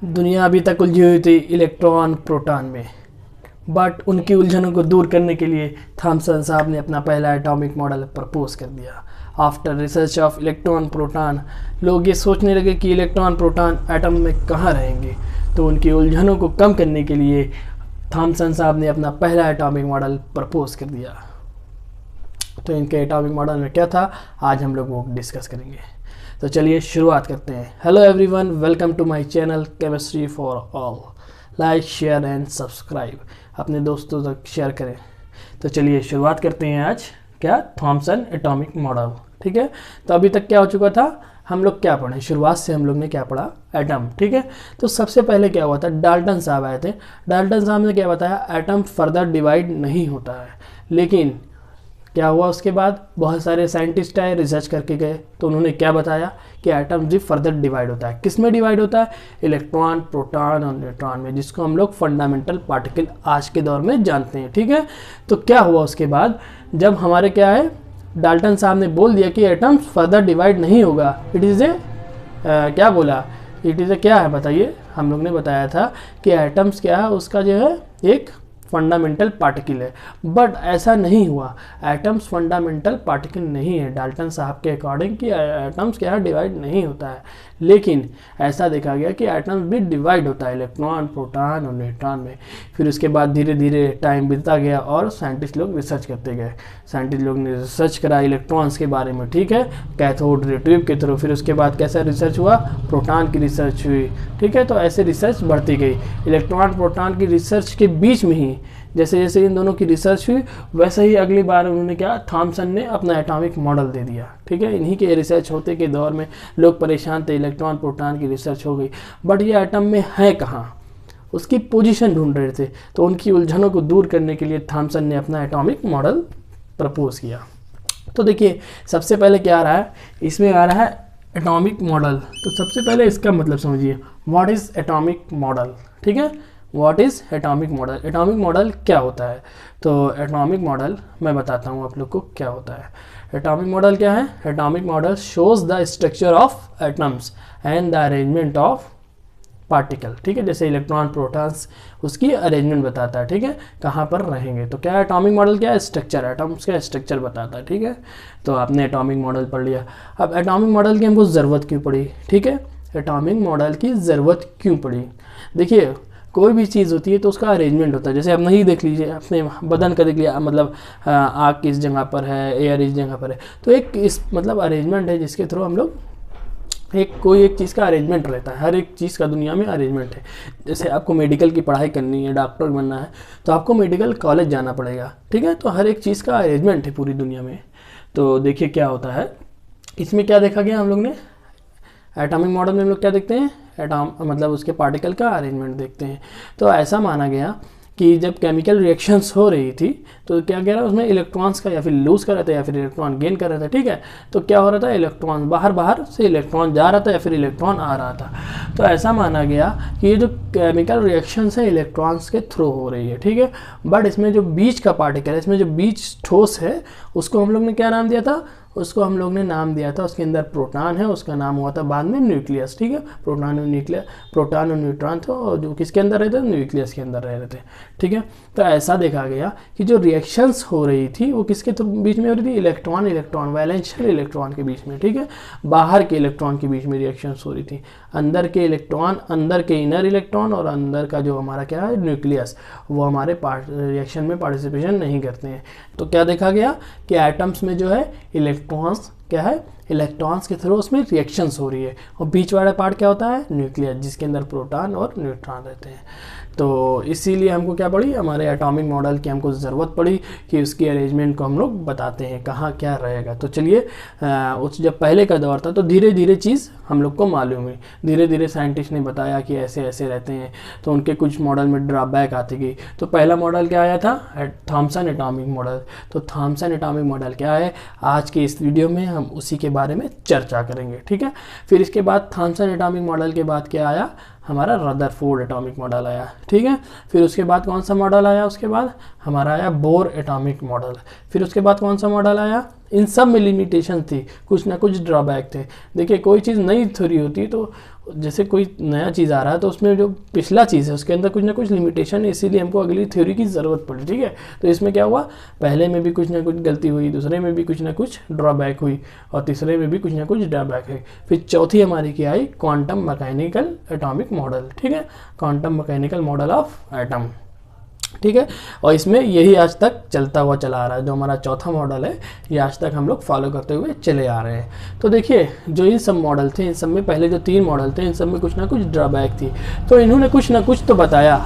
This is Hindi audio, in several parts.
दुनिया अभी तक उलझी हुई थी इलेक्ट्रॉन प्रोटॉन में, बट उनकी उलझनों को दूर करने के लिए थॉमसन साहब ने अपना पहला एटॉमिक मॉडल प्रपोज कर दिया। After research of electron proton, लोग ये सोचने लगे कि इलेक्ट्रॉन प्रोटॉन एटम में कहाँ रहेंगे, तो उनकी उलझनों को कम करने के लिए थॉमसन साहब ने अपना पहला एटॉमिक मॉडल प्रपोज कर दिया। तो इनके एटॉमिक मॉडल में क्या था, आज हम लोग वो डिस्कस करेंगे। तो चलिए शुरुआत करते हैं। Hello everyone, welcome to my channel chemistry for all. Like, share and subscribe, अपने दोस्तों तक शेयर करें। तो चलिए शुरुआत करते हैं आज क्या, थॉमसन एटॉमिक मॉडल। ठीक है, तो अभी तक क्या हो चुका था, हम लोग क्या पढ़े, शुरुआत से हम लोग ने क्या पढ़ा, एटम। ठीक है, तो सबसे पहले क्या हुआ था, डाल्टन साहब आए थे। डाल्टन साहब ने क्या बताया, एटम फर्दर डिवाइड नहीं होता है। लेकिन क्या हुआ उसके बाद, बहुत सारे साइंटिस्ट आए, रिसर्च करके गए, तो उन्होंने क्या बताया कि एटम भी फर्दर डिवाइड होता है। किस में डिवाइड होता है, इलेक्ट्रॉन, प्रोटॉन और न्यूट्रॉन में, जिसको हम लोग फंडामेंटल पार्टिकल आज के दौर में जानते हैं। ठीक है, तो क्या हुआ उसके बाद, जब हमारे क्या है, डाल्टन साहब ने बोल दिया कि एटम फर्दर डिवाइड नहीं होगा, इट इज़ ए क्या बोला, इट इज़ ए क्या है बताइए, हम लोग ने बताया था कि एटम्स क्या है, उसका जो है एक फंडामेंटल पार्टिकल है। बट ऐसा नहीं हुआ, एटम्स फंडामेंटल पार्टिकल नहीं है डाल्टन साहब के अकॉर्डिंग, कि एटम्स क्या है, डिवाइड नहीं होता है। लेकिन ऐसा देखा गया कि एटम्स भी डिवाइड होता है, इलेक्ट्रॉन, प्रोटॉन और न्यूट्रॉन में। फिर उसके बाद धीरे धीरे टाइम बीतता गया और साइंटिस्ट लोग रिसर्च करते गए। साइंटिस्ट लोग ने रिसर्च करा इलेक्ट्रॉन्स के बारे में, ठीक है, कैथोड रे ट्यूब के थ्रू। फिर उसके बाद कैसा रिसर्च हुआ, प्रोटॉन की रिसर्च हुई। ठीक है, तो ऐसे रिसर्च बढ़ती गई। इलेक्ट्रॉन प्रोटॉन की रिसर्च के बीच में ही जैसे जैसे इन दोनों की रिसर्च हुई, वैसे ही अगली बार उन्होंने क्या, थॉमसन ने अपना एटॉमिक मॉडल दे दिया। ठीक है, इन्हीं के रिसर्च होते के दौर में लोग परेशान थे, इलेक्ट्रॉन प्रोटॉन की रिसर्च हो गई, बट ये एटम में है कहाँ, उसकी पोजीशन ढूंढ रहे थे। तो उनकी उलझनों को दूर करने के लिए थॉमसन ने अपना एटॉमिक मॉडल प्रपोज किया। तो देखिए सबसे पहले क्या आ रहा है, इसमें आ रहा है एटॉमिक मॉडल। तो सबसे पहले इसका मतलब समझिए, व्हाट इज़ एटॉमिक मॉडल। ठीक है, what is atomic model, atomic model क्या होता है। तो एटॉमिक मॉडल मैं बताता हूँ आप लोग को क्या होता है। एटॉमिक मॉडल क्या है, atomic model shows the structure of atoms and the arrangement of particle. ठीक है, जैसे इलेक्ट्रॉन, प्रोटॉन्स, उसकी अरेंजमेंट बताता है। ठीक है, कहाँ पर रहेंगे। तो क्या एटॉमिक मॉडल क्या है, स्ट्रक्चर, एटम्स का स्ट्रक्चर बताता है। ठीक है, तो आपने एटॉमिक मॉडल पढ़ लिया। अब एटॉमिक मॉडल की हमको ज़रूरत क्यों पड़ी। ठीक है, एटॉमिक मॉडल की ज़रूरत क्यों पड़ी, देखिए कोई भी चीज़ होती है तो उसका अरेंजमेंट होता है। जैसे आप नहीं देख लीजिए, अपने बदन का देख लिया, मतलब आँख किस जगह पर है, एयर इस जगह पर है, तो एक इस मतलब अरेंजमेंट है जिसके थ्रू हम लोग कोई एक चीज़ का अरेंजमेंट रहता है। हर एक चीज़ का दुनिया में अरेंजमेंट है। जैसे आपको मेडिकल की पढ़ाई करनी है, डॉक्टर बनना है, तो आपको मेडिकल कॉलेज जाना पड़ेगा। ठीक है, तो हर एक चीज़ का अरेंजमेंट है पूरी दुनिया में। तो देखिए क्या होता है, इसमें क्या देखा गया हम लोग ने, एटॉमिक मॉडल में हम लोग क्या देखते हैं, एटॉम मतलब उसके पार्टिकल का अरेंजमेंट देखते हैं। तो ऐसा माना गया कि जब केमिकल रिएक्शंस हो रही थी तो क्या कह रहा है, उसमें इलेक्ट्रॉन्स का या फिर लूज कर रहा था या फिर इलेक्ट्रॉन गेन कर रहा था। ठीक है, तो क्या हो रहा था, इलेक्ट्रॉन बाहर से इलेक्ट्रॉन जा रहा था या फिर इलेक्ट्रॉन आ रहा था। तो ऐसा माना गया कि ये जो केमिकल रिएक्शंस है इलेक्ट्रॉन्स के थ्रू हो रही है। ठीक है, बट इसमें जो बीच का पार्टिकल है, इसमें जो बीच ठोस है, उसको हम लोग ने क्या नाम दिया था, उसको हम लोग ने नाम दिया था, उसके अंदर प्रोटॉन है, उसका नाम हुआ था बाद में न्यूक्लियस। ठीक है, प्रोटॉन और न्यूट्रॉन थे, और जो किसके अंदर रहते थे, न्यूक्लियस के अंदर रह रहे थे। ठीक है, तो ऐसा देखा गया कि जो रिएक्शंस हो रही थी वो किसके बीच में हो रही थी, इलेक्ट्रॉन वैलेंशियल इलेक्ट्रॉन के बीच में। ठीक है, बाहर के इलेक्ट्रॉन के बीच में रिएक्शंस हो रही थी। अंदर के इलेक्ट्रॉन, अंदर के इनर इलेक्ट्रॉन और अंदर का जो हमारा क्या है, न्यूक्लियस, वो हमारे रिएक्शन में पार्टिसिपेशन नहीं करते हैं। तो क्या देखा गया कि एटम्स में जो है इलेक्ट्रॉन्स क्या है, इलेक्ट्रॉन्स के थ्रू उसमें रिएक्शंस हो रही है, और बीच वाला पार्ट क्या होता है, न्यूक्लियस, जिसके अंदर प्रोटॉन और न्यूट्रॉन रहते हैं। तो इसीलिए हमको क्या पड़ी, हमारे एटॉमिक मॉडल की हमको ज़रूरत पड़ी कि उसकी अरेंजमेंट को हम लोग बताते हैं कहाँ क्या रहेगा। तो चलिए उस जब पहले का दौर था तो धीरे धीरे चीज़ हम लोग को मालूम हुई, धीरे धीरे साइंटिस्ट ने बताया कि ऐसे ऐसे रहते हैं। तो उनके कुछ मॉडल में ड्रॉबैक आती गई। तो पहला मॉडल क्या आया था, थॉमसन एटॉमिक मॉडल। तो थॉमसन एटॉमिक मॉडल क्या है, आज के इस वीडियो में हम उसी के बारे में चर्चा करेंगे। ठीक है, फिर इसके बाद थॉमसन एटॉमिक मॉडल के बाद क्या आया, हमारा रदरफोर्ड एटॉमिक मॉडल आया, ठीक है। फिर उसके बाद कौन सा मॉडल आया, उसके बाद हमारा आया बोर एटॉमिक मॉडल। फिर उसके बाद कौन सा मॉडल आया, इन सब में लिमिटेशन थी, कुछ ना कुछ ड्रॉबैक थे। देखिए कोई चीज़ नई थ्योरी होती है तो जैसे कोई नया चीज़ आ रहा है तो उसमें जो पिछला चीज़ है उसके अंदर कुछ ना कुछ लिमिटेशन है, इसीलिए हमको अगली थ्योरी की ज़रूरत पड़ी, ठीक है। तो इसमें क्या हुआ, पहले में भी कुछ ना कुछ गलती हुई, दूसरे में भी कुछ ना कुछ ड्रॉबैक हुई और तीसरे में भी कुछ ना कुछ ड्रॉबैक है। फिर चौथी हमारी क्या आई, क्वांटम मैकेनिकल एटॉमिक मॉडल, ठीक है, quantum mechanical model of atom, ठीक है। और इसमें यही आज तक चलता हुआ चला आ रहा है, जो हमारा चौथा मॉडल है ये आज तक हम लोग फॉलो करते हुए चले आ रहे हैं। तो देखिए जो ये सब मॉडल थे, इन सब में पहले जो 3 मॉडल थे इन सब में कुछ ना कुछ ड्रॉबैक थी, तो इन्होंने कुछ ना कुछ तो बताया,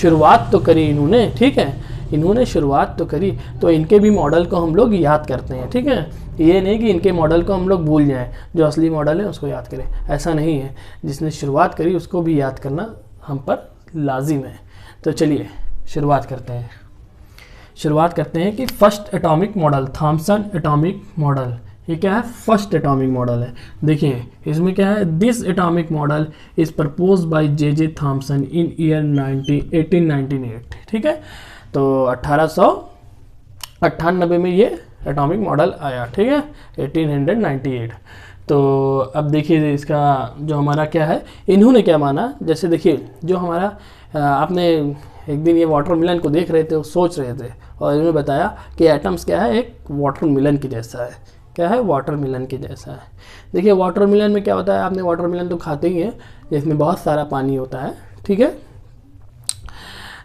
शुरुआत तो करी इन्होंने, ठीक है, इन्होंने शुरुआत तो करी, तो इनके भी मॉडल को हम लोग याद करते हैं, ठीक है। ये नहीं कि इनके मॉडल को हम लोग भूल जाएं, जो असली मॉडल है उसको याद करें, ऐसा नहीं है। जिसने शुरुआत करी उसको भी याद करना हम पर लाजिम है। तो चलिए शुरुआत करते हैं कि first atomic model, Thomson atomic model, ये क्या है, फर्स्ट एटॉमिक मॉडल है। देखिए इसमें क्या है, this atomic model is propose by J Thomson in year 1898, ठीक है। तो 1898 में ये एटॉमिक मॉडल आया, ठीक है, 1898। तो अब देखिए इसका जो हमारा क्या है, इन्होंने क्या माना, जैसे देखिए जो हमारा आपने एक दिन ये वाटरमेलन को देख रहे थे, वो सोच रहे थे और इन्होंने बताया कि एटम्स क्या है, एक वाटरमेलन के जैसा है। क्या है, वाटरमेलन के जैसा है। देखिए वाटरमेलन में क्या होता है, आपने वाटरमेलन तो खाते ही हैं, जिसमें बहुत सारा पानी होता है, ठीक है।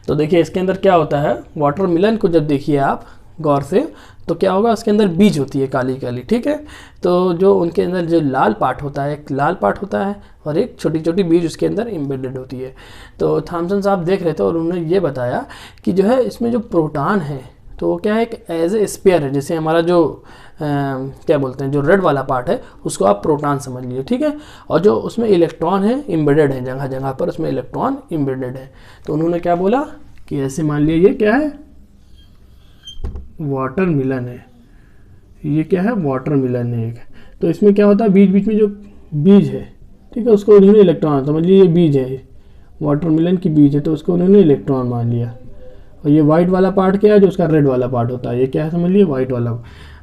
तो देखिए इसके अंदर क्या होता है, वाटरमेलन को जब देखिए आप गौर से तो क्या होगा, उसके अंदर बीज होती है काली काली, ठीक है। तो जो उनके अंदर जो लाल पार्ट होता है, एक लाल पार्ट होता है और एक छोटी छोटी बीज उसके अंदर एम्बेडेड होती है। तो थॉमसन साहब देख रहे थे और उन्होंने ये बताया कि जो है इसमें जो प्रोटॉन है तो वो क्या है, एक एज ए स्पेयर है, जैसे हमारा जो क्या बोलते हैं, जो रेड वाला पार्ट है उसको आप प्रोटॉन समझ लीजिए, ठीक है। और जो उसमें इलेक्ट्रॉन है एम्बेडेड है, जगह जगह पर उसमें इलेक्ट्रॉन एम्बेडेड है। तो उन्होंने क्या बोला कि ऐसे मान लिया ये क्या है, वाटरमेलन है, ये क्या है, वाटरमेलन है एक। तो इसमें क्या होता है, बीच बीच में जो बीज है, ठीक है, उसको उन्होंने इलेक्ट्रॉन समझ लिया, ये बीज है, वाटरमेलन की बीज है तो उसको उन्होंने इलेक्ट्रॉन मान लिया। और ये वाइट वाला पार्ट क्या है, जो उसका रेड वाला पार्ट होता है, ये क्या है समझ लिए, वाइट वाला,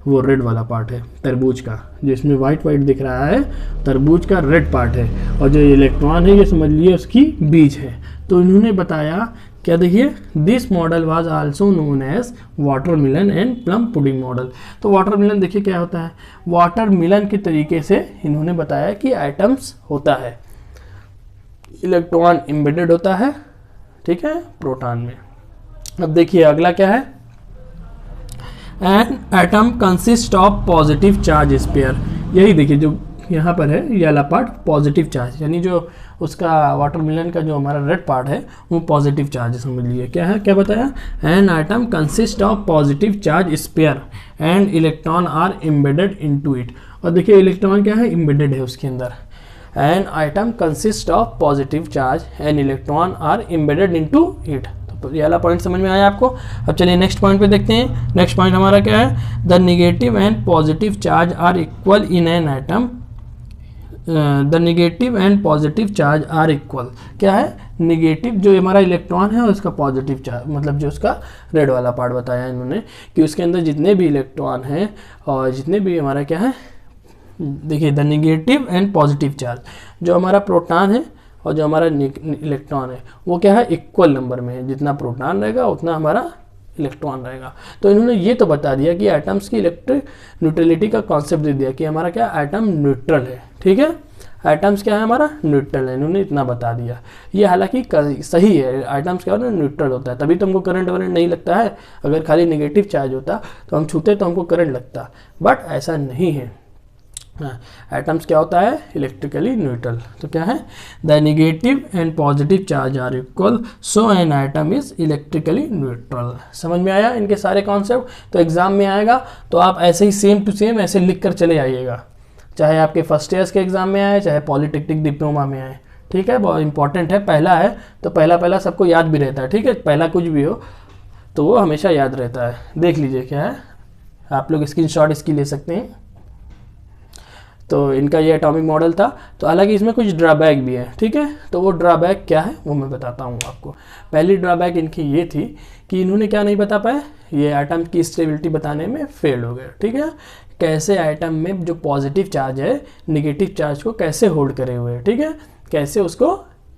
वो रेड वाला पार्ट है तरबूज का, जिसमें वाइट वाइट दिख रहा है तरबूज का रेड पार्ट है। और जो इलेक्ट्रॉन है ये समझ लिए उसकी बीज है। तो इन्होंने बताया क्या, देखिए this model was also known as watermelon and plum pudding model. तो वाटरमेलन देखिए क्या होता है, वाटरमेलन के तरीके से इन्होंने बताया कि एटम्स होता है, इलेक्ट्रॉन एम्बेडेड होता है, ठीक है, प्रोटॉन में। अब देखिए अगला क्या है, an atom consist of positive charge sphere. यही देखिए जो यहाँ पर है ये वाला पार्ट पॉजिटिव चार्ज, यानी जो उसका वाटरमेलन का जो हमारा रेड पार्ट है वो पॉजिटिव चार्ज समझ लीजिए। क्या है, क्या बताया, an atom consist of positive charge sphere and electron are embedded into it. और देखिए इलेक्ट्रॉन क्या है, एम्बेडेड है उसके अंदर। An atom consist of positive charge and electron are embedded into it. तो ये वाला पॉइंट समझ में आया आपको। अब चलिए नेक्स्ट पॉइंट पे देखते हैं। नेक्स्ट पॉइंट हमारा क्या है, the negative and positive charge are equal in an atom. The negative and positive charge are equal. क्या है, नेगेटिव जो हमारा इलेक्ट्रॉन है और उसका पॉजिटिव चार्ज, मतलब जो उसका रेड वाला पार्ट बताया इन्होंने कि उसके अंदर जितने भी इलेक्ट्रॉन हैं और जितने भी हमारा क्या है, देखिए the negative and positive charge, जो हमारा प्रोटॉन है और जो हमारा इलेक्ट्रॉन है वो क्या है, इक्वल नंबर में है। जितना प्रोटॉन रहेगा उतना हमारा इलेक्ट्रॉन रहेगा। तो इन्होंने ये तो बता दिया कि एटम्स की इलेक्ट्रिक न्यूट्रलिटी का कॉन्सेप्ट दे दिया कि हमारा क्या, एटम न्यूट्रल है, ठीक है, एटम्स क्या है हमारा, न्यूट्रल है। इन्होंने इतना बता दिया। ये हालांकि सही है, एटम्स क्या होता है, न्यूट्रल होता है, तभी तो हमको करंट वरेंट नहीं लगता है। अगर खाली नेगेटिव चार्ज होता तो हम छूते तो हमको करंट लगता, बट ऐसा नहीं है। एटम्स क्या होता है, इलेक्ट्रिकली न्यूट्रल। तो क्या है, the negative and positive charge are equal, so an atom is electrically neutral. समझ में आया इनके सारे कॉन्सेप्ट। तो एग्जाम में आएगा तो आप ऐसे ही सेम टू सेम ऐसे लिख कर चले आइएगा, चाहे आपके फर्स्ट ईयर्स के एग्जाम में आए, चाहे पॉलिटेक्निक डिप्लोमा में आए, ठीक है। बहुत इंपॉर्टेंट है, पहला है तो पहला सबको याद भी रहता है, ठीक है। पहला कुछ भी हो तो वो हमेशा याद रहता है। देख लीजिए क्या है, आप लोग स्क्रीनशॉट इसकी ले सकते हैं। तो इनका ये एटॉमिक मॉडल था। तो हालांकि इसमें कुछ ड्रॉबैक भी है, ठीक है। तो वो ड्रॉबैक क्या है वो मैं बताता हूँ आपको। पहली ड्रॉबैक इनकी ये थी कि इन्होंने क्या नहीं बता पाए, ये एटम की स्टेबिलिटी बताने में फेल हो गए, ठीक है। कैसे एटम में जो पॉजिटिव चार्ज है निगेटिव चार्ज को कैसे होल्ड करे हुए है, ठीक है, कैसे उसको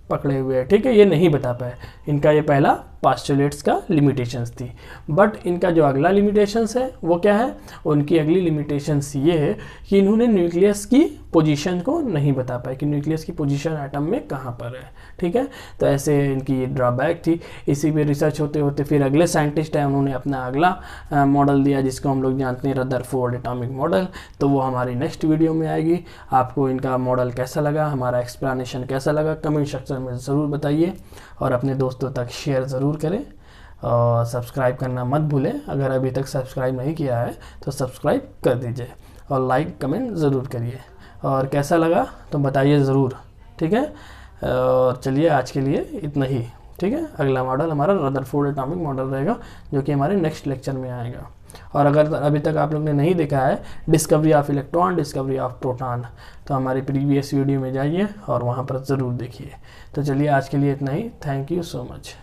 पकड़े हुए हैं, ठीक है, ये नहीं बता पाए। इनका ये पहला पास्टुलेट्स का लिमिटेशंस थी। बट इनका जो अगला लिमिटेशंस है वो क्या है, उनकी अगली लिमिटेशंस ये है कि इन्होंने न्यूक्लियस की पोजीशन को नहीं बता पाए कि न्यूक्लियस की पोजीशन एटम में कहाँ पर है, ठीक है। तो ऐसे इनकी ड्रॉबैक थी। इसी पे रिसर्च होते होते फिर अगले साइंटिस्ट है उन्होंने अपना अगला मॉडल दिया जिसको हम लोग जानते हैं रदरफोर्ड एटॉमिक मॉडल। तो वो हमारी नेक्स्ट वीडियो में आएगी। आपको इनका मॉडल कैसा लगा, हमारा एक्सप्लेनेशन कैसा लगा, कमेंट सेक्शन में ज़रूर बताइए और अपने दोस्तों तक शेयर ज़रूर करें और सब्सक्राइब करना मत भूलें। अगर अभी तक सब्सक्राइब नहीं किया है तो सब्सक्राइब कर दीजिए और लाइक कमेंट ज़रूर करिए और कैसा लगा तो बताइए ज़रूर, ठीक है। और चलिए आज के लिए इतना ही, ठीक है। अगला मॉडल हमारा रदरफोर्ड एटॉमिक मॉडल रहेगा जो कि हमारे नेक्स्ट लेक्चर में आएगा। और अगर अभी तक आप लोग ने नहीं देखा है discovery of electron, discovery of proton, तो हमारी प्रीवियस वीडियो में जाइए और वहाँ पर ज़रूर देखिए। तो चलिए आज के लिए इतना ही। Thank you so much.